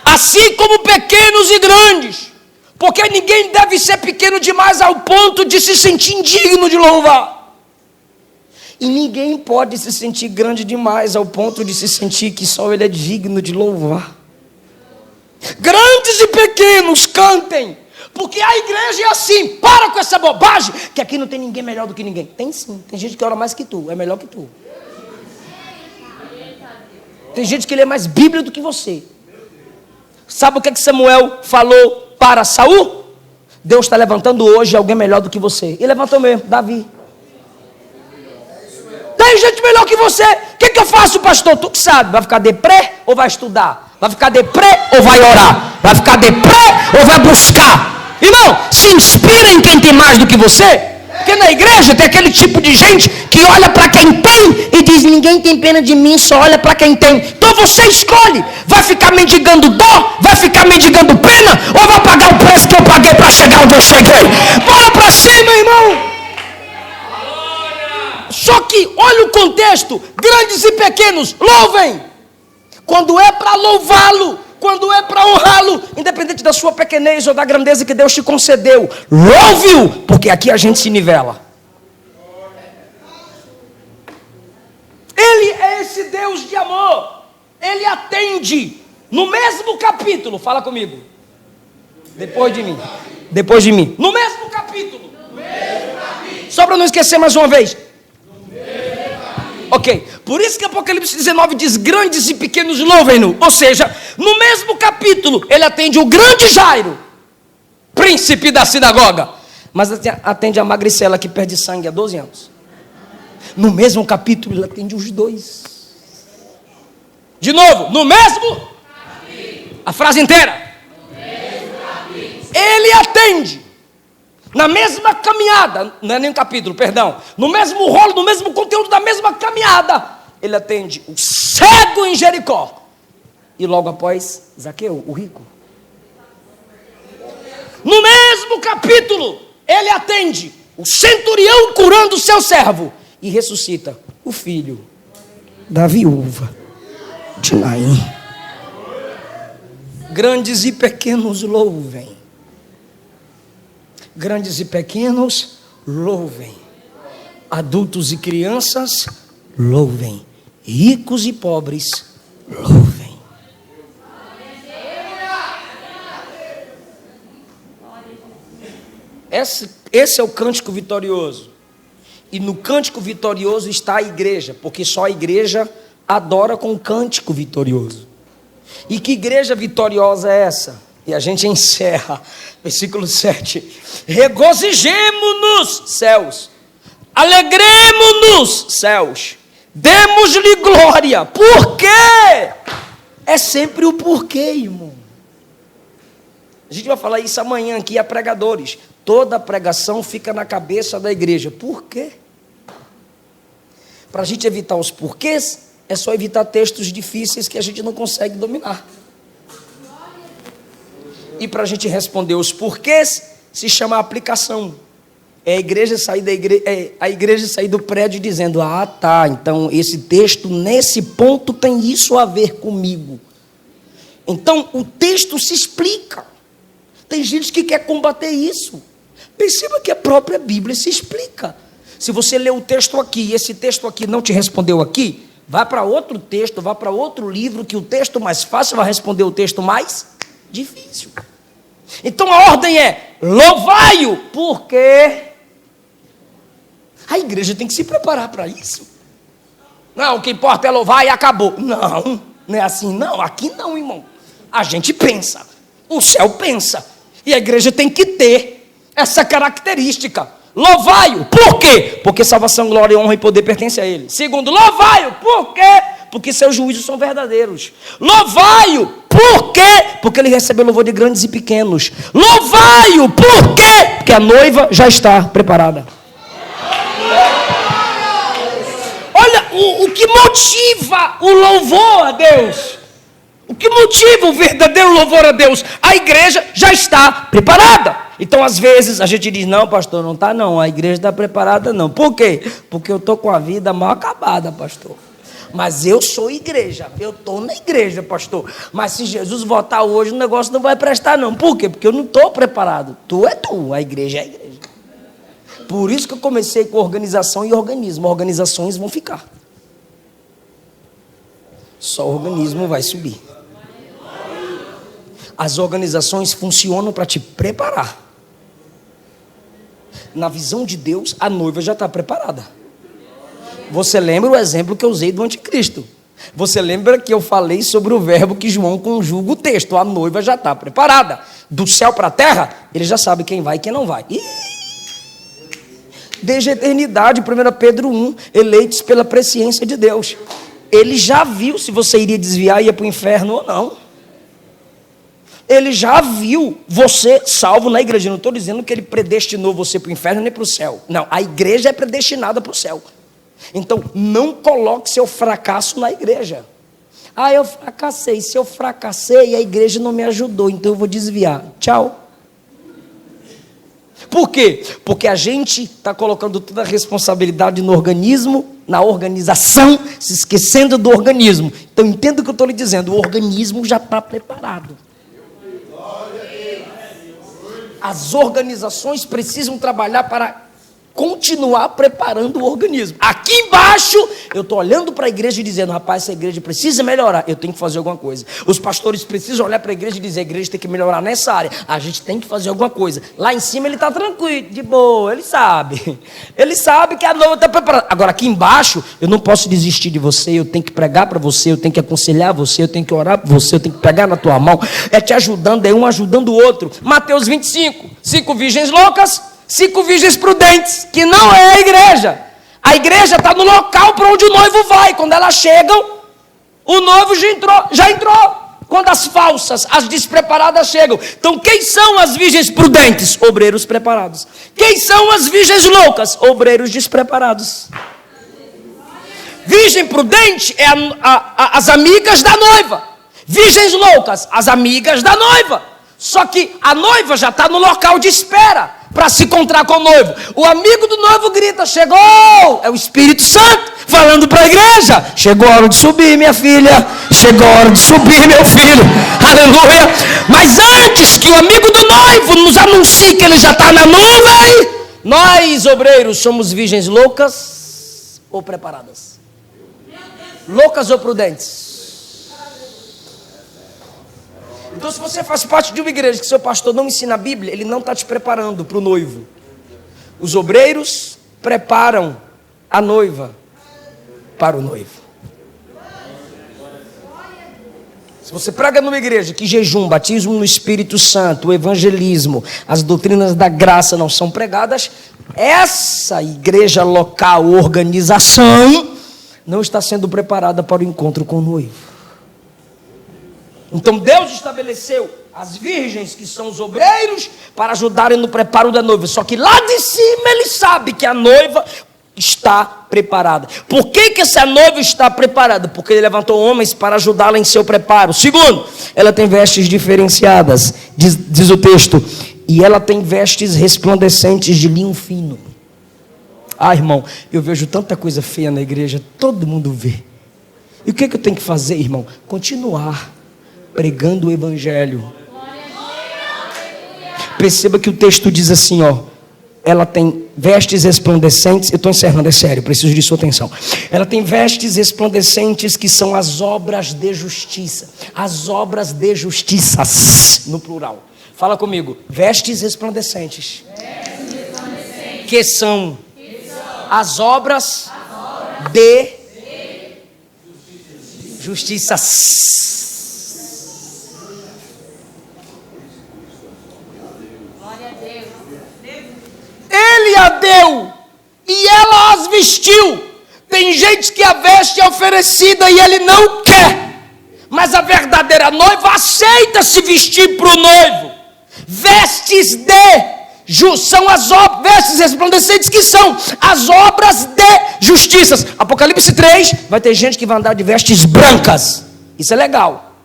A: Assim como pequenos e grandes, porque ninguém deve ser pequeno demais ao ponto de se sentir indigno de louvar, e ninguém pode se sentir grande demais ao ponto de se sentir que só ele é digno de louvar. Grandes e pequenos cantem, porque a igreja é assim. Para com essa bobagem, que aqui não tem ninguém melhor do que ninguém. Tem sim, tem gente que ora mais que tu, é melhor que tu. Tem gente que lê mais Bíblia do que você. Sabe o que Samuel falou para Saul? Deus está levantando hoje alguém melhor do que você. E levantou mesmo, Davi. Tem gente melhor que você. O que eu faço, pastor? Tu que sabe. Vai ficar deprê ou vai estudar? Vai ficar deprê ou vai orar? Vai ficar deprê ou vai buscar? Irmão, se inspira em quem tem mais do que você. Porque na igreja tem aquele tipo de gente que olha para quem tem e diz: ninguém tem pena de mim, só olha para quem tem. Então você escolhe: vai ficar mendigando dó, vai ficar mendigando pena, ou vai pagar o preço que eu paguei para chegar onde eu cheguei? Bora para cima, irmão. Só que olha o contexto: grandes e pequenos louvem. Quando é para louvá-lo, quando é para honrá-lo, independente da sua pequenez ou da grandeza que Deus te concedeu, louve-o, porque aqui a gente se nivela. Ele é esse Deus de amor. Ele atende no mesmo capítulo. Fala comigo. Depois de mim. No mesmo capítulo. Só para não esquecer mais uma vez. Ok, por isso que Apocalipse 19 diz: grandes e pequenos louvem-no. Ou seja, no mesmo capítulo ele atende o grande Jairo, príncipe da sinagoga, mas atende a magricela que perde sangue há 12 anos. No mesmo capítulo ele atende os dois. De novo, no mesmo capítulo. A frase inteira. Ele atende na mesma caminhada, não é nem um capítulo, perdão, no mesmo rolo, no mesmo conteúdo da mesma caminhada, ele atende o cego em Jericó. E logo após, Zaqueu, o rico. No mesmo capítulo, ele atende o centurião curando o seu servo. E ressuscita o filho da viúva de Naim. Grandes e pequenos louvem. Grandes e pequenos louvem. Adultos e crianças louvem. Ricos e pobres louvem. Esse é o cântico vitorioso. E no cântico vitorioso está a igreja, porque só a igreja adora com o cântico vitorioso. E que igreja vitoriosa é essa? E a gente encerra, versículo 7. Regozijemo-nos, céus. Alegremo-nos, céus. Demos-lhe glória. Por quê? É sempre o porquê, irmão. A gente vai falar isso amanhã aqui a pregadores. Toda a pregação fica na cabeça da igreja. Por quê? Para a gente evitar os porquês, é só evitar textos difíceis que a gente não consegue dominar. E para a gente responder os porquês, se chama aplicação. É a igreja sair sair do prédio dizendo: ah, tá, então esse texto nesse ponto tem isso a ver comigo. Então o texto se explica. Tem gente que quer combater isso. Perceba que a própria Bíblia se explica. Se você lê o texto aqui e esse texto aqui não te respondeu aqui, vá para outro texto, vá para outro livro, que o texto mais fácil vai responder o texto mais difícil. Então a ordem é: louvai-o, porque a igreja tem que se preparar para isso. Não, o que importa é louvar e acabou. Não, não é assim não, aqui não, irmão. A gente pensa, o céu pensa, e a igreja tem que ter essa característica. Louvai-o, por quê? Porque salvação, glória, honra e poder pertence a ele. Segundo, louvai-o, por quê? Porque seus juízos são verdadeiros. Louvai-o, por quê? Porque ele recebeu louvor de grandes e pequenos. Louvai-o, por quê? Porque a noiva já está preparada. Olha, o que motiva o louvor a Deus, o que motiva o verdadeiro louvor a Deus, a igreja já está preparada. Então, às vezes, a gente diz: não, pastor, não está não, a igreja está preparada não. Por quê? Porque eu estou com a vida mal acabada, pastor. Mas eu sou igreja, eu estou na igreja, pastor. Mas se Jesus voltar hoje, o negócio não vai prestar não. Por quê? Porque eu não estou preparado. Tu é tu, a igreja é a igreja. Por isso que eu comecei com organização e organismo. Organizações vão ficar. Só o organismo vai subir. As organizações funcionam para te preparar. Na visão de Deus, a noiva já está preparada. Você lembra o exemplo que eu usei do anticristo? Você lembra que eu falei sobre o verbo que João conjuga o texto? A noiva já está preparada. Do céu para a terra, ele já sabe quem vai e quem não vai. Desde a eternidade, 1 Pedro 1, eleitos pela presciência de Deus. Ele já viu se você iria desviar e ia para o inferno ou não. Ele já viu você salvo na igreja. Eu não estou dizendo que ele predestinou você para o inferno nem para o céu. Não, a igreja é predestinada para o céu. Então, não coloque seu fracasso na igreja. Ah, eu fracassei. Se eu fracassei, a igreja não me ajudou, então eu vou desviar. Tchau. Por quê? Porque a gente está colocando toda a responsabilidade no organismo, na organização, se esquecendo do organismo. Então, entenda o que eu estou lhe dizendo. O organismo já está preparado. As organizações precisam trabalhar para continuar preparando o organismo. Aqui embaixo, eu estou olhando para a igreja e dizendo: rapaz, essa igreja precisa melhorar, eu tenho que fazer alguma coisa. Os pastores precisam olhar para a igreja e dizer: a igreja tem que melhorar nessa área, a gente tem que fazer alguma coisa. Lá em cima ele está tranquilo, de boa, ele sabe que a noiva está preparada. Agora aqui embaixo, eu não posso desistir de você, eu tenho que pregar para você, eu tenho que aconselhar você, eu tenho que orar por você, eu tenho que pegar na tua mão, é te ajudando, é um ajudando o outro. Mateus 25, 5 virgens loucas, 5 virgens prudentes, que não é a igreja. A igreja está no local para onde o noivo vai. Quando elas chegam, o noivo já entrou. quando as falsas, as despreparadas chegam. Então quem são as virgens prudentes? Obreiros preparados. Quem são as virgens loucas? Obreiros despreparados. Virgem prudente é as amigas da noiva. Virgens loucas, as amigas da noiva. Só que a noiva já está no local de espera para se encontrar com o noivo. O amigo do noivo grita: chegou! É o Espírito Santo falando para a igreja: chegou a hora de subir, minha filha. Chegou a hora de subir, meu filho. Aleluia. Mas antes que o amigo do noivo nos anuncie que ele já está na nuvem, nós, obreiros, somos virgens loucas ou preparadas? Loucas ou prudentes? Então, se você faz parte de uma igreja que seu pastor não ensina a Bíblia, ele não está te preparando para o noivo. Os obreiros preparam a noiva para o noivo. Se você prega numa igreja que jejum, batismo no Espírito Santo, o evangelismo, as doutrinas da graça não são pregadas, essa igreja local, organização, não está sendo preparada para o encontro com o noivo. Então Deus estabeleceu as virgens, que são os obreiros, para ajudarem no preparo da noiva. Só que lá de cima ele sabe que a noiva está preparada. Por que essa noiva está preparada? Porque ele levantou homens para ajudá-la em seu preparo. Segundo, ela tem vestes diferenciadas, diz o texto, e ela tem vestes resplandecentes de linho fino. Ah, irmão, eu vejo tanta coisa feia na igreja, todo mundo vê. E o que eu tenho que fazer, irmão? Continuar pregando o evangelho. Perceba que o texto diz assim, ó: ela tem vestes resplandecentes. Eu estou encerrando, é sério, preciso de sua atenção. Ela tem vestes resplandecentes, que são as obras de justiça. As obras de justiças, no plural. Fala comigo: vestes resplandecentes, que são as obras de justiças. Ele a deu e ela as vestiu. Tem gente que a veste é oferecida e ele não quer, mas a verdadeira noiva aceita se vestir para o noivo. Vestes são as vestes resplandecentes, que são as obras de justiça. Apocalipse 3, vai ter gente que vai andar de vestes brancas, isso é legal.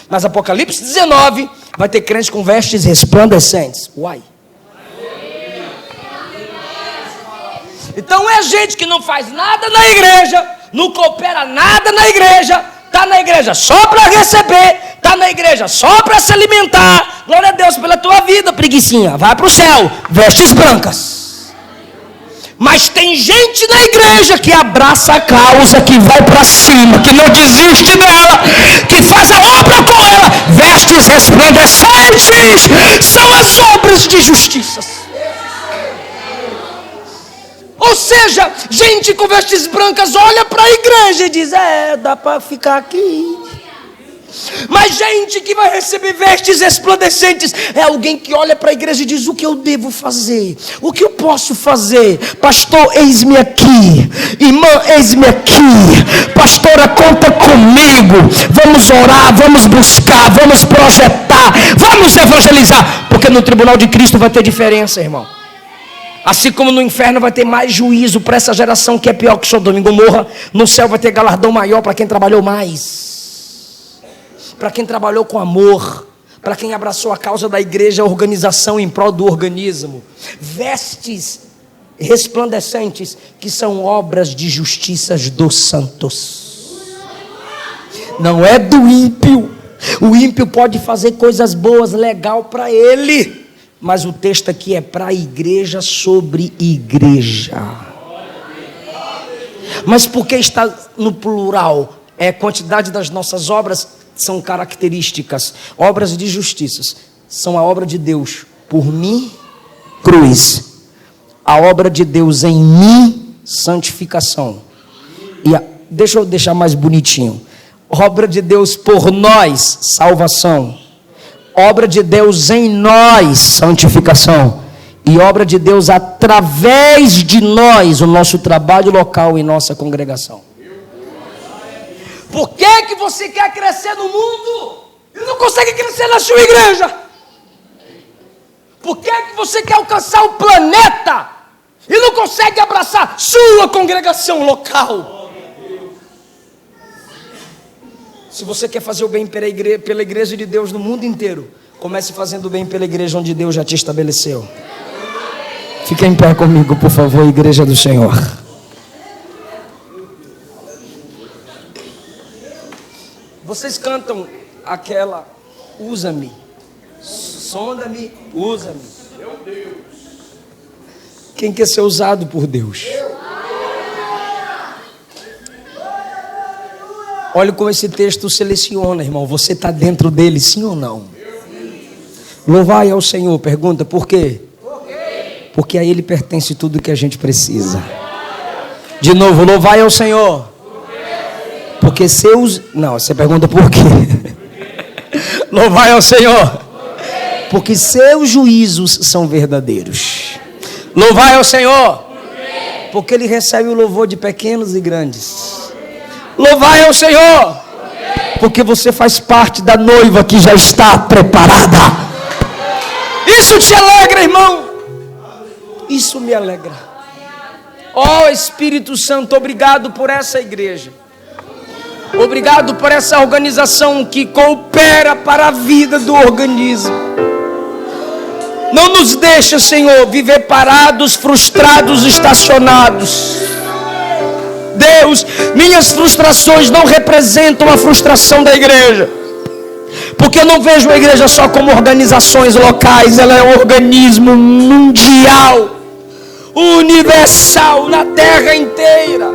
A: Mas Apocalipse 19, vai ter crente com vestes resplandecentes. Uai. Então é gente que não faz nada na igreja, não coopera nada na igreja, está na igreja só para receber, está na igreja só para se alimentar. Glória a Deus pela tua vida, preguicinha, vai para o céu, vestes brancas. Mas tem gente na igreja que abraça a causa, que vai para cima, que não desiste dela, que faz a obra com ela. Vestes resplandecentes são as obras de justiça. Ou seja, gente com vestes brancas olha para a igreja e diz: dá para ficar aqui. Mas gente que vai receber vestes resplandecentes é alguém que olha para a igreja e diz: o que eu devo fazer? O que eu posso fazer? Pastor, eis-me aqui. Irmã, eis-me aqui. Pastora, conta comigo. Vamos orar, vamos buscar, vamos projetar, vamos evangelizar. Porque no tribunal de Cristo vai ter diferença, irmão. Assim como no inferno vai ter mais juízo para essa geração que é pior que Sodoma e Gomorra, no céu vai ter galardão maior para quem trabalhou mais, para quem trabalhou com amor, para quem abraçou a causa da igreja, a organização em prol do organismo. Vestes resplandecentes, que são obras de justiças dos santos. Não é do ímpio. O ímpio pode fazer coisas boas, legal para ele, mas o texto aqui é para a igreja, sobre igreja. Mas por que está no plural? A quantidade das nossas obras são características. Obras de justiça são a obra de Deus por mim, cruz. A obra de Deus em mim, santificação. E deixa eu deixar mais bonitinho. Obra de Deus por nós, salvação. Obra de Deus em nós, santificação. E obra de Deus através de nós, o nosso trabalho local e nossa congregação. Por que você quer crescer no mundo? e não consegue crescer na sua igreja? Por que é que você quer alcançar o planeta e não consegue abraçar sua congregação local? Se você quer fazer o bem pela igreja de Deus no mundo inteiro, comece fazendo o bem pela igreja onde Deus já te estabeleceu. Fique em pé comigo, por favor, igreja do Senhor. Vocês cantam aquela, usa-me, sonda-me, usa-me. Quem quer ser usado por Deus? Olha como esse texto seleciona, irmão. Você está dentro dele, sim ou não? Louvai ao Senhor. Pergunta, por quê? Porque a Ele pertence tudo que a gente precisa. De novo, louvai ao Senhor. Porque seus... Não, você pergunta por quê? Louvai ao Senhor. Porque seus juízos são verdadeiros. Louvai ao Senhor. Porque Ele recebe o louvor de pequenos e grandes. Louvai ao Senhor. Porque você faz parte da noiva que já está preparada. Isso te alegra, irmão. Isso me alegra. Ó Espírito Santo, obrigado por essa igreja. Obrigado por essa organização que coopera para a vida do organismo. Não nos deixa, Senhor, viver parados, frustrados, estacionados. Deus, minhas frustrações não representam a frustração da igreja. Porque eu não vejo a igreja só como organizações locais. Ela é um organismo mundial, universal, na terra inteira.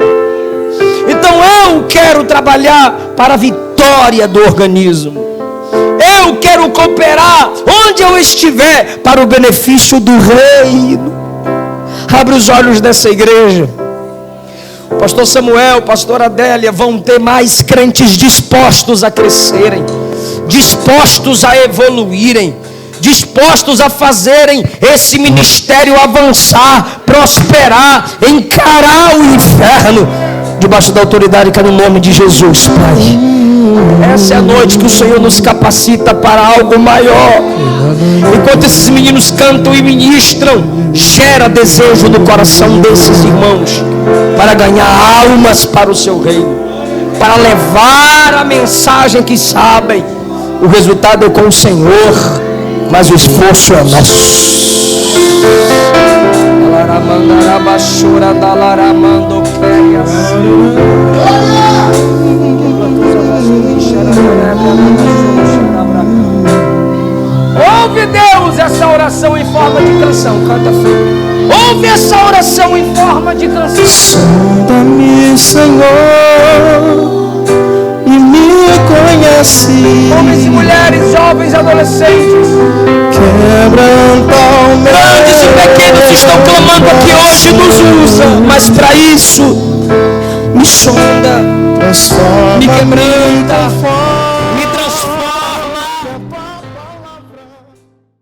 A: Então eu quero trabalhar para a vitória do organismo. Eu quero cooperar onde eu estiver para o benefício do reino. Abre os olhos dessa igreja. Pastor Samuel, pastora Adélia vão ter mais crentes dispostos a crescerem, dispostos a evoluírem, dispostos a fazerem esse ministério avançar, prosperar, encarar o inferno, debaixo da autoridade que é no nome de Jesus, Pai. Essa é a noite que o Senhor nos capacita para algo maior. Enquanto esses meninos cantam e ministram, gera desejo no coração desses irmãos para ganhar almas para o seu reino, para levar a mensagem que sabem. O resultado é com o Senhor, mas o esforço é nosso. Ouve, Deus, essa oração em forma de canção. Canta, filho. Ouve essa oração em forma de canção.
D: Sonda-me, Senhor, e me conhece.
A: Homens e mulheres, jovens, adolescentes,
D: Quebranta o meu
A: grandes e pequenos estão clamando aqui hoje. Nos usa, mas para isso me sonda,
D: transforma,
A: me quebranta.